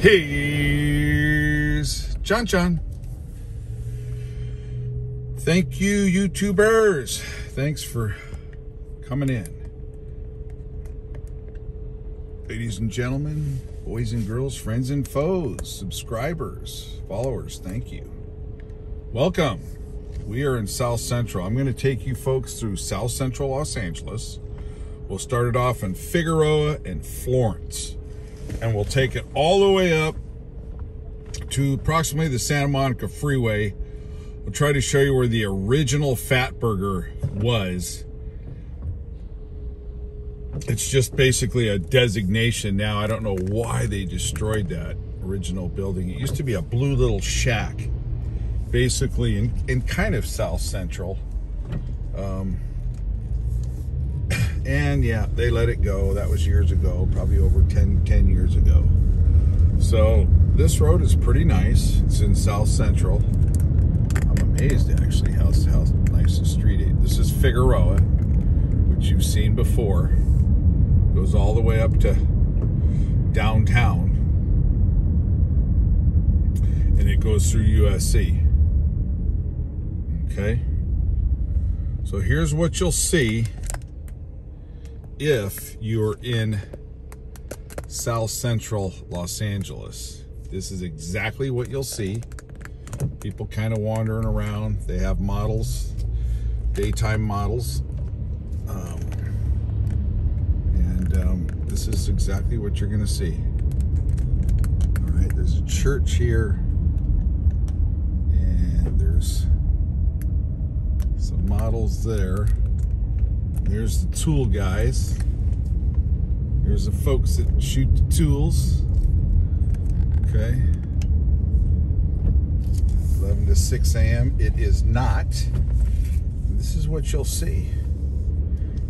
Here's John. Thank you, YouTubers. Thanks for coming in. Ladies and gentlemen, boys and girls, friends and foes, subscribers, followers, thank you. Welcome. We are in South Central. I'm going to take you folks through South Central Los Angeles. We'll start it off in Figueroa and Florence. And we'll take it all the way up to approximately the Santa Monica Freeway. We'll try to show you where the original Fat Burger was. It's just basically a designation now. I don't know why they destroyed that original building. It used to be a blue little shack, basically in kind of South Central. And yeah, they let it go. That was years ago, probably over 10 years ago. So this road is pretty nice. It's in South Central. I'm amazed actually how nice the street is. This is Figueroa, which you've seen before. Goes all the way up to downtown. And it goes through USC. Okay. So here's what you'll see if you're in South Central Los Angeles. This is exactly what you'll see. People kind of wandering around. They have models, daytime models. This is exactly what you're going to see. All right, there's a church here. And there's some models there. There's the tool guys. Here's the folks that shoot the tools. Okay. 11 to 6 a.m. It is not. This is what you'll see.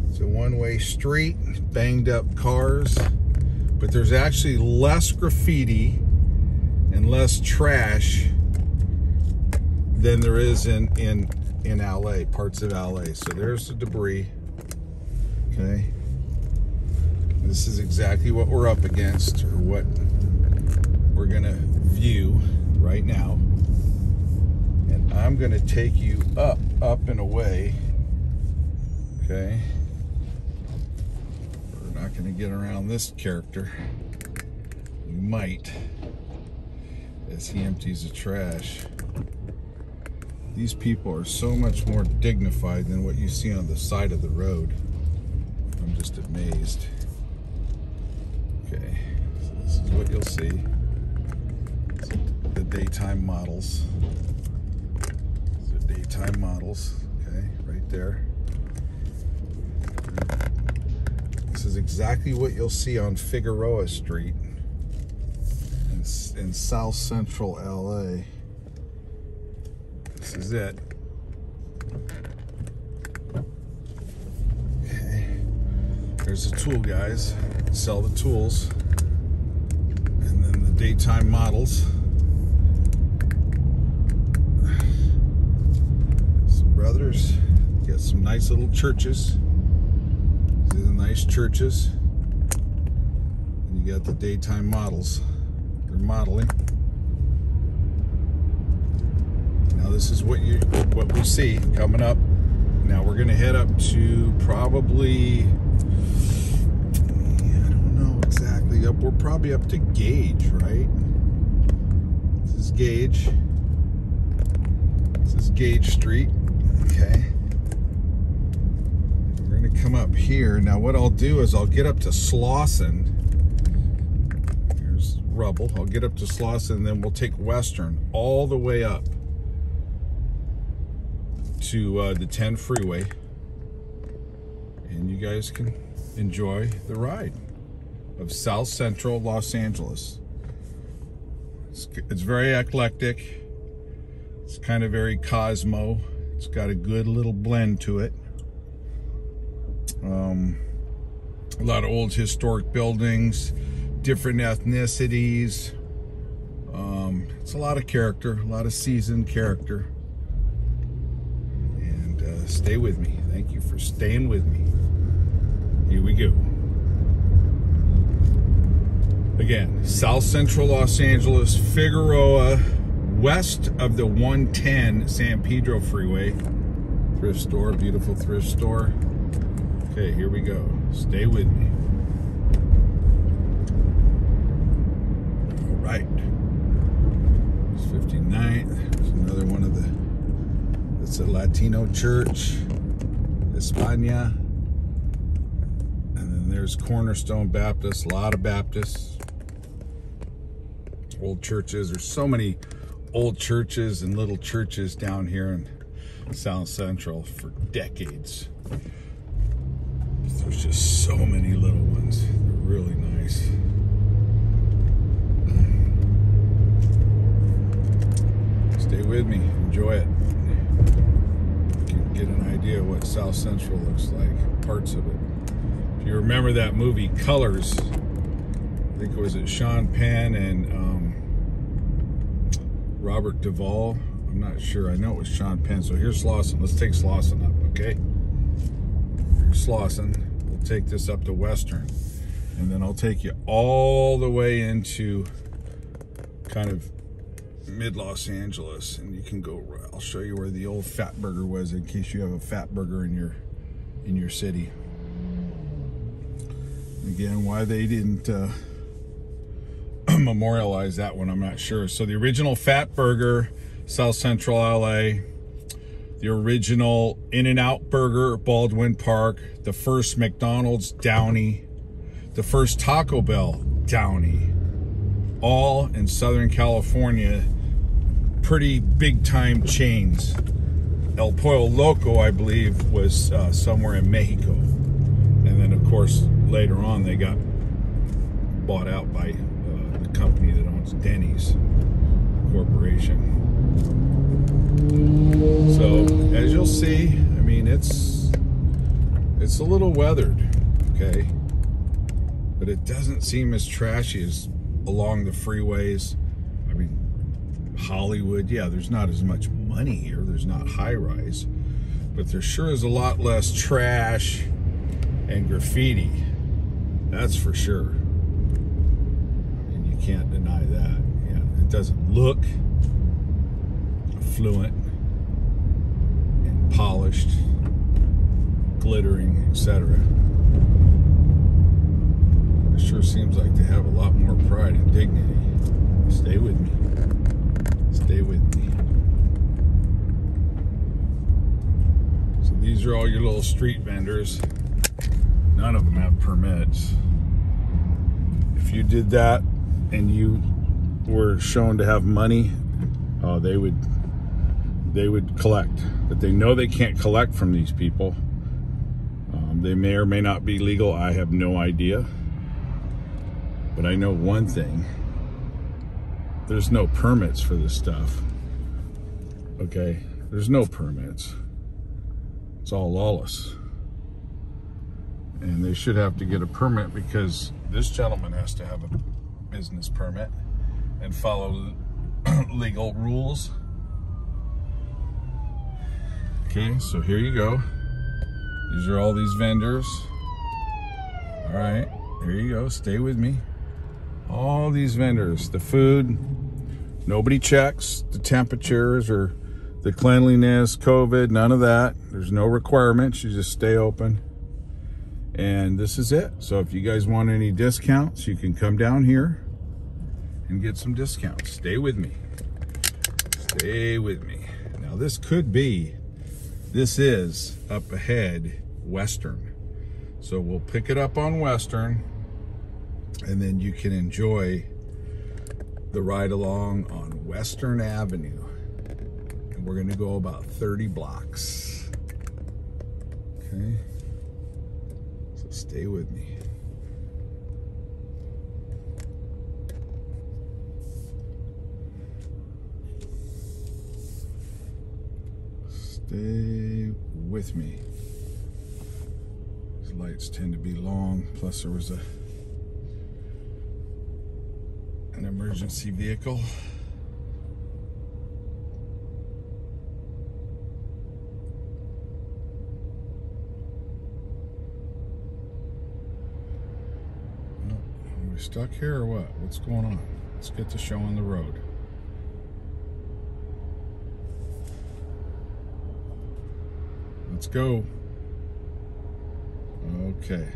It's a one-way street, banged up cars, but there's actually less graffiti and less trash than there is in LA, parts of LA. So there's the debris. Okay. This is exactly what we're up against, or what we're gonna view right now. And I'm gonna take you up and away. Okay. We're not gonna get around this character. We might, as he empties the trash. These people are so much more dignified than what you see on the side of the road. I'm just amazed. Okay, so this is what you'll see. The daytime models. These are daytime models, okay, right there. This is exactly what you'll see on Figueroa Street in South Central LA. This is it. Okay. There's the tool guys. Sell the tools. And then the daytime models. Some brothers. Got some nice little churches. These are the nice churches. And you got the daytime models. They're modeling. Now this is what we see coming up. Now we're gonna head up to probably, I don't know exactly, we're probably up to Gage, right? This is Gage. This is Gage Street, okay? We're gonna come up here. Now what I'll do is I'll get up to Slauson. Here's rubble. I'll get up to Slauson and then we'll take Western all the way up to the 10 freeway, and you guys can enjoy the ride of South Central Los Angeles. It's very eclectic. It's kind of very Cosmo. It's got a good little blend to it. A lot of old historic buildings, different ethnicities. It's a lot of character, a lot of seasoned character. Stay with me. Thank you for staying with me. Here we go. Again, South Central Los Angeles, Figueroa, west of the 110 San Pedro Freeway. Thrift store, beautiful thrift store. Okay, here we go. Stay with me. All right. It's 59th. There's another one of the, it's a Latino church, España. And then there's Cornerstone Baptist, a lot of Baptists. Old churches. There's so many old churches and little churches down here in South Central for decades. There's just so many little ones. They're really nice. Stay with me. Enjoy it. You can get an idea of what South Central looks like. Parts of it. If you remember that movie Colors, I think it was Sean Penn and Robert Duvall. I'm not sure. I know it was Sean Penn. So here's Slauson. Let's take Slauson up, okay? Here's Slauson. We'll take this up to Western. And then I'll take you all the way into kind of mid Los Angeles. And you can go, I'll show you where the old Fat Burger was in case you have a Fat Burger in your city. Again, why they didn't memorialize that one, I'm not sure. So the original Fat Burger, South Central LA, the original In-N-Out Burger, Baldwin Park, the first McDonald's, Downey, the first Taco Bell, Downey, all in Southern California, pretty big time chains. El Pollo Loco, I believe, was somewhere in Mexico. And then of course, later on, they got bought out by the company that owns Denny's Corporation. So as you'll see, I mean, it's a little weathered, okay, but it doesn't seem as trashy as along the freeways. I mean, Hollywood, yeah, there's not as much money here. There's not high rise, but there sure is a lot less trash and graffiti. That's for sure. I mean, you can't deny that. Yeah, it doesn't look affluent and polished, glittering, etc. It sure seems like they have a lot more pride and dignity. Stay with me. Stay with me. So these are all your little street vendors. None of them have permits. If you did that and you were shown to have money, they would collect. But they know they can't collect from these people. They may or may not be legal. I have no idea. But I know one thing. There's no permits for this stuff. Okay? There's no permits. It's all lawless. And they should have to get a permit because this gentleman has to have a business permit and follow legal rules. Okay, so here you go. These are all these vendors. All right, there you go. Stay with me. All these vendors, the food, nobody checks the temperatures or the cleanliness, COVID, none of that. There's no requirements. You just stay open. And this is it. So if you guys want any discounts, you can come down here and get some discounts. Stay with me. Stay with me. Now this is up ahead Western. So we'll pick it up on Western and then you can enjoy the ride along on Western Avenue. And we're gonna go about 30 blocks. Okay. Stay with me. Stay with me. These lights tend to be long, plus there was an emergency vehicle. Stuck here or what? What's going on? Let's get the show on the road. Let's go. Okay.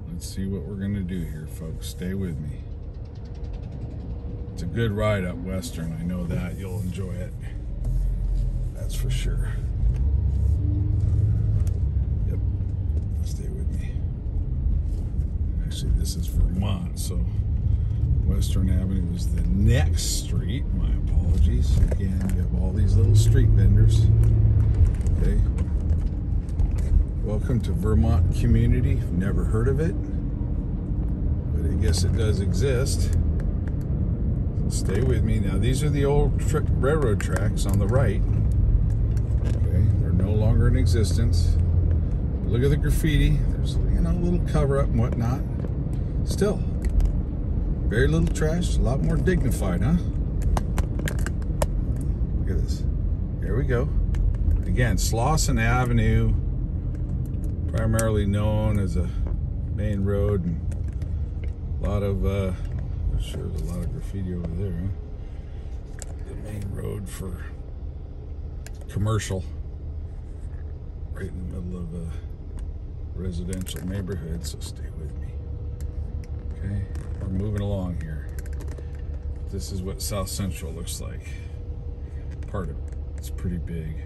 Let's see what we're gonna do here, folks. Stay with me. It's a good ride up Western. I know that. You'll enjoy it. That's for sure. Yep. Stay with me. Actually, this is Vermont, so Western Avenue is the next street. My apologies. Again, you have all these little street vendors. Okay. Welcome to Vermont community. Never heard of it, but I guess it does exist. So stay with me. Now, these are the old railroad tracks on the right. Okay, they're no longer in existence. Look at the graffiti. There's, you know, a little cover up and whatnot. Still, very little trash, a lot more dignified, huh? Look at this. Here we go. Again, Slauson Avenue, primarily known as a main road, and a lot of, I'm sure there's a lot of graffiti over there, huh? The main road for commercial, right in the middle of a residential neighborhood, so stay with me. Okay, we're moving along here. This is what South Central looks like. Part of it. It's pretty big.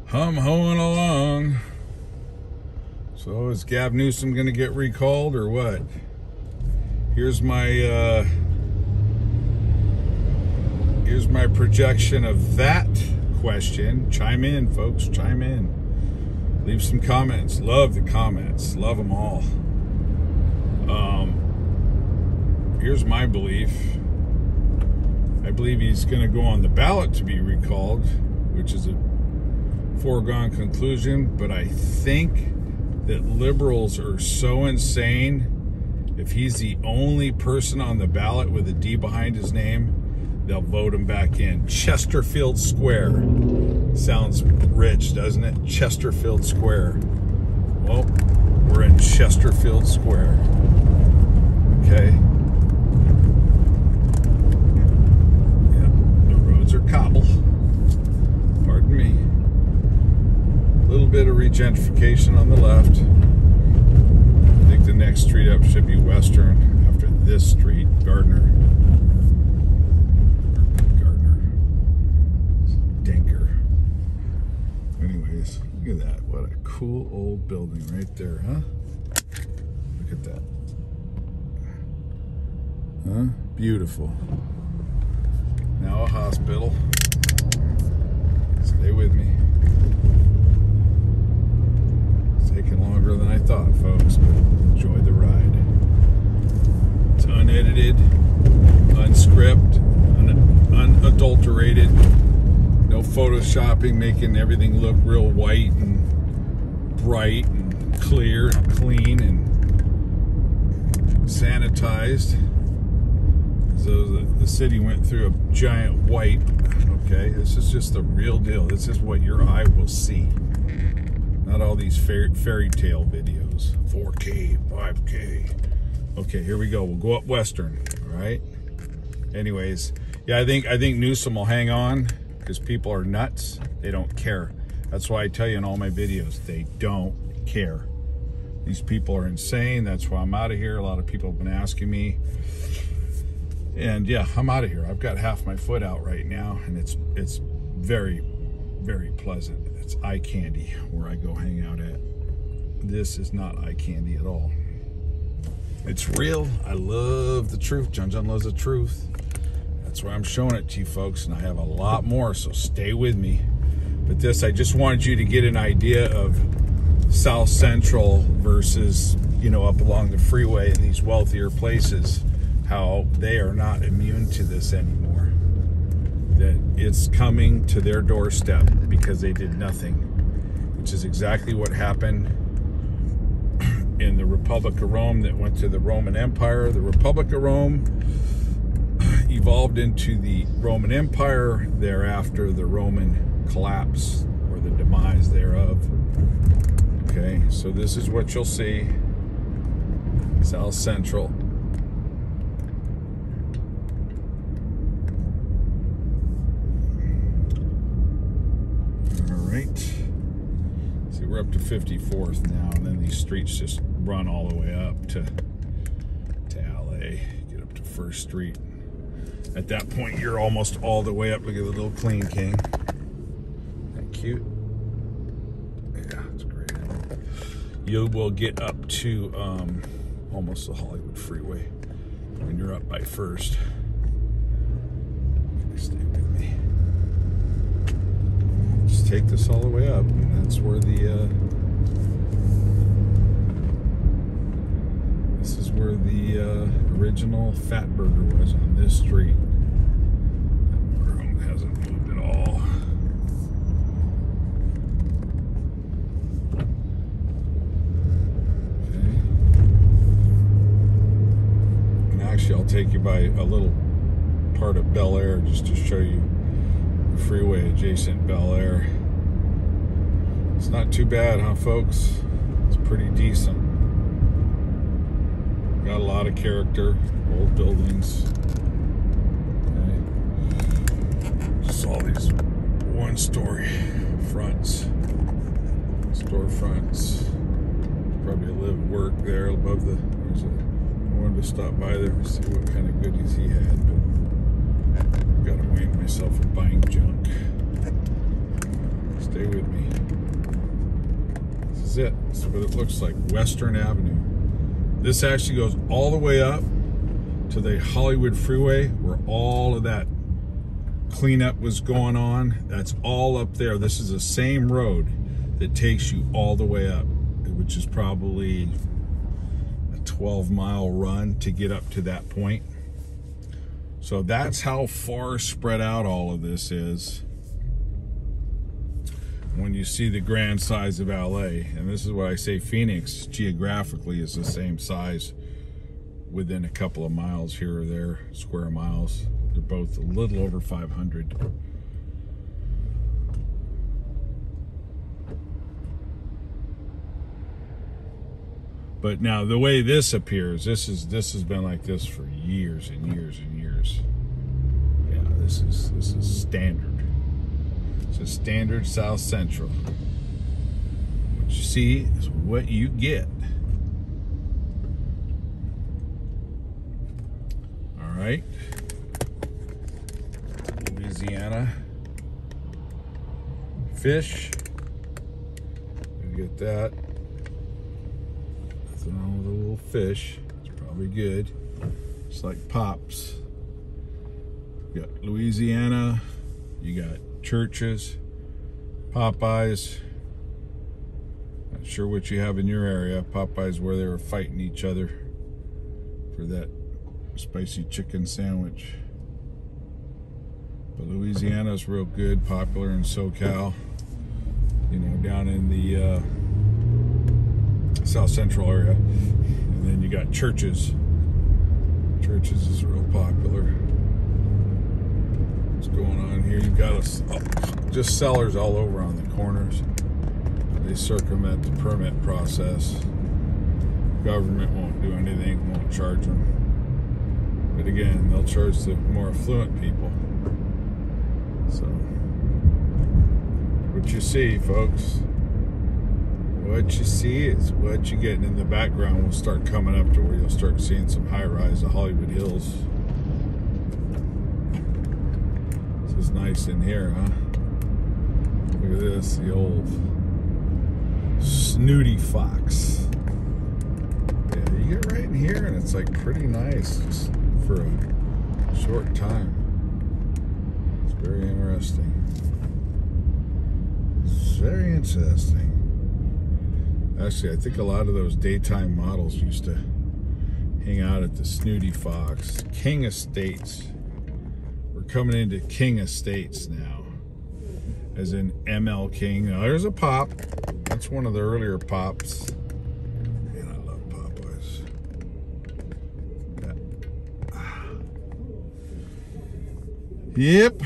Hum-hoing along. So is Gab Newsom gonna get recalled or what? Here's my projection of that question. Chime in, folks, chime in. Leave some comments. Love the comments. Love them all. Here's my belief. I believe he's gonna go on the ballot to be recalled, which is a foregone conclusion, but I think that liberals are so insane. If he's the only person on the ballot with a D behind his name, they'll vote him back in. Chesterfield Square. Sounds rich, doesn't it? Chesterfield Square. Well, we're in Chesterfield Square. Okay. Yep, the roads are cobble. Pardon me. A little bit of regentrification on the left. I think the next street up should be Western after this street, Gardner. Denker. Anyways, look at that. What a cool old building right there, huh? Look at that. Huh? Beautiful. Now a hospital. Stay with me. Taking longer than I thought, folks, but enjoy the ride. It's unedited, unscripted, unadulterated, no photoshopping, making everything look real white and bright and clear and clean and sanitized. So the city went through a giant wipe. Okay, this is just the real deal. This is what your eye will see. Not all these fairy tale videos. 4K, 5K. Okay, here we go. We'll go up Western, all right? Anyways, yeah, I think Newsom will hang on because people are nuts. They don't care. That's why I tell you in all my videos, they don't care. These people are insane. That's why I'm out of here. A lot of people have been asking me. And yeah, I'm out of here. I've got half my foot out right now, and it's very, very pleasant. It's eye candy where I go hang out at. This is not eye candy at all. It's real. I love the truth. John loves the truth. That's why I'm showing it to you folks, and I have a lot more, so stay with me. But this, I just wanted you to get an idea of South Central versus, you know, up along the freeway in these wealthier places, how they are not immune to this anymore. That it's coming to their doorstep because they did nothing, which is exactly what happened in the Republic of Rome that went to the Roman Empire. The Republic of Rome evolved into the Roman Empire. Thereafter, the Roman collapse or the demise thereof. Okay, so this is what you'll see. South Central. All right. See, we're up to 54th now, and then these streets just run all the way up to LA. Get up to First Street. At that point, you're almost all the way up. Look at the little Clean King. Isn't that cute? Yeah, it's great. You will get up to almost the Hollywood freeway when you're up by First. Stay with me. Just take this all the way up, and that's where the this is where the original Fat Burger was, on this street. That motorhome hasn't moved at all. Actually, I'll take you by a little part of Bel Air just to show you the freeway adjacent Bel Air. It's not too bad, huh, folks? It's pretty decent. Got a lot of character, old buildings. Okay. Just all these one-story fronts, storefronts. Probably live, work there above the. There's a. I wanted to stop by there and see what kind of goodies he had, but gotta weigh myself of buying junk. Stay with me. This is it. This is what it looks like. Western Avenue. This actually goes all the way up to the Hollywood freeway where all of that cleanup was going on. That's all up there. This is the same road that takes you all the way up, which is probably 12-mile run to get up to that point. So that's how far spread out all of this is when you see the grand size of LA. And this is what I say, Phoenix geographically is the same size within a couple of miles here or there, square miles. They're both a little over 500. But now the way this appears, this has been like this for years and years and years. Yeah, this is standard. It's a standard South Central. What you see is what you get. All right. Louisiana fish. You get that. All the little fish. It's probably good. It's like Pops. You got Louisiana. You got Churches, Popeyes. Not sure what you have in your area. Popeyes, where they were fighting each other for that spicy chicken sandwich. But Louisiana's real good, popular in SoCal. You know, down in the South Central area. And then you got Churches. Churches is real popular. What's going on here? You've got just sellers all over on the corners. They circumvent the permit process. Government won't do anything, won't charge them. But again, they'll charge the more affluent people. So, what you see, folks. What you see is what you get. In the background will start coming up to where you'll start seeing some high-rise of Hollywood Hills. This is nice in here, huh? Look at this, the old snooty fox. Yeah, you get right in here and it's like pretty nice just for a short time. It's very interesting. It's very interesting. Actually, I think a lot of those daytime models used to hang out at the Snooty Fox. King Estates. We're coming into King Estates now. As in ML King. Now, there's a pop. That's one of the earlier pops. And I Yep.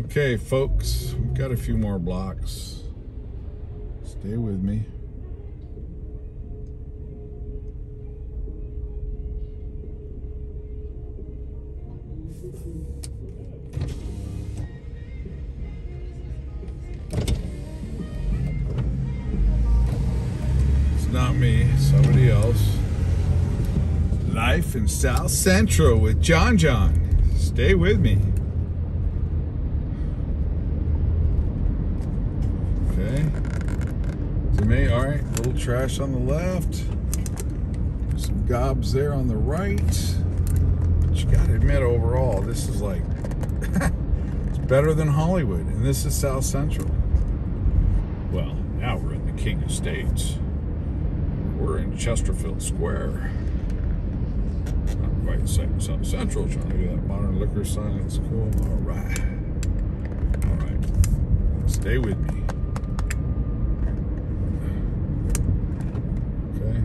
Okay, folks, we've got a few more blocks. Stay with me. It's not me, somebody else. Life in South Central with John. Stay with me. Okay. To me, all right. Little trash on the left. Some gobs there on the right. But you gotta admit, overall, this is like it's better than Hollywood, and this is South Central. Well, now we're in the King of States. We're in Chesterfield Square. Not quite South Central, trying to get that modern liquor sign. That's cool. All right. All right. Stay with me. Okay.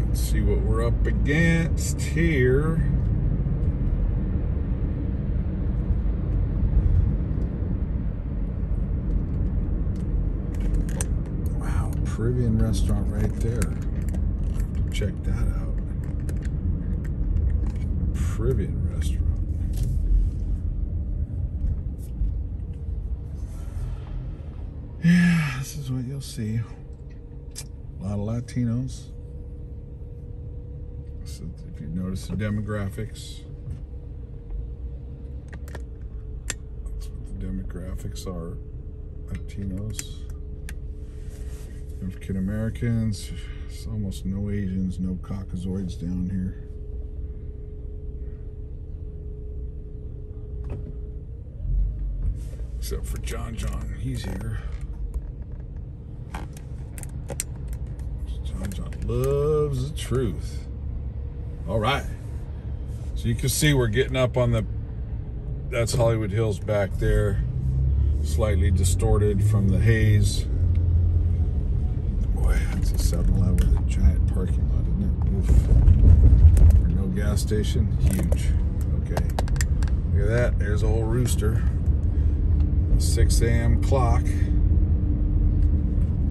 Let's see what we're up against here. Caribbean restaurant right there. Check that out. Caribbean restaurant. Yeah, this is what you'll see. A lot of Latinos. So if you notice the demographics, that's what the demographics are. Latinos. African Americans, there's almost no Asians, no Caucasoids down here. Except for John, he's here. John loves the truth. All right. So you can see we're getting up on the, that's Hollywood Hills back there. Slightly distorted from the haze. Boy, that's a 7-Eleven with a giant parking lot, isn't it? Oof. For no gas station, huge. Okay, look at that. There's old Rooster. 6 a.m. clock.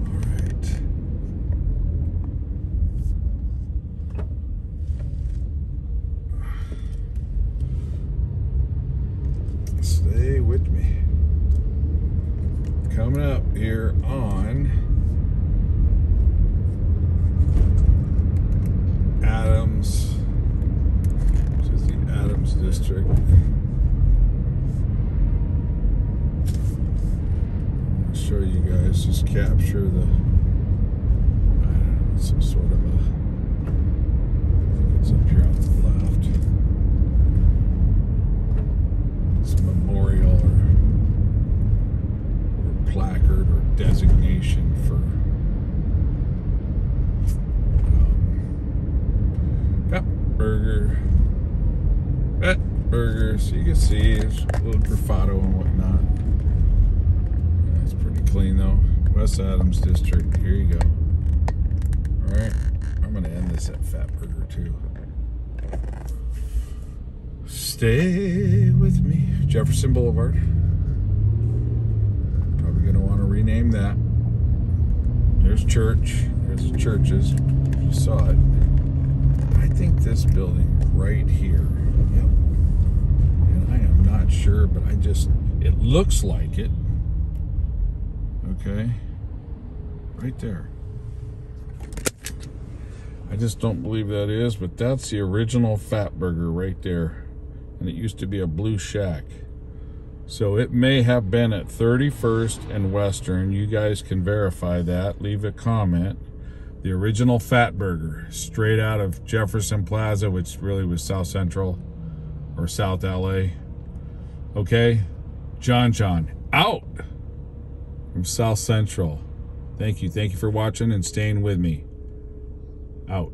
All right. Stay with me. Coming up here on Adams, which is the Adams district. I'll show you guys, just capture the, I don't know, some sort of a, it's up here on the left. It's a memorial or placard or designation for burger, so you can see there's a little graffito and whatnot. That's pretty clean though. West Adams District, here you go. Alright, I'm gonna end this at Fat Burger too. Stay with me. Jefferson Boulevard. Probably gonna want to rename that. There's church. There's the churches. You saw it. I think this building right here, yep, and I am not sure, but it looks like it, okay, right there. I just don't believe that is, but that's the original Fat Burger right there, and it used to be a blue shack, so it may have been at 31st and Western. You guys can verify that, leave a comment. The original Fat Burger, straight out of Jefferson Plaza, which really was South Central or South LA. Okay, John, out from South Central. Thank you for watching and staying with me. Out.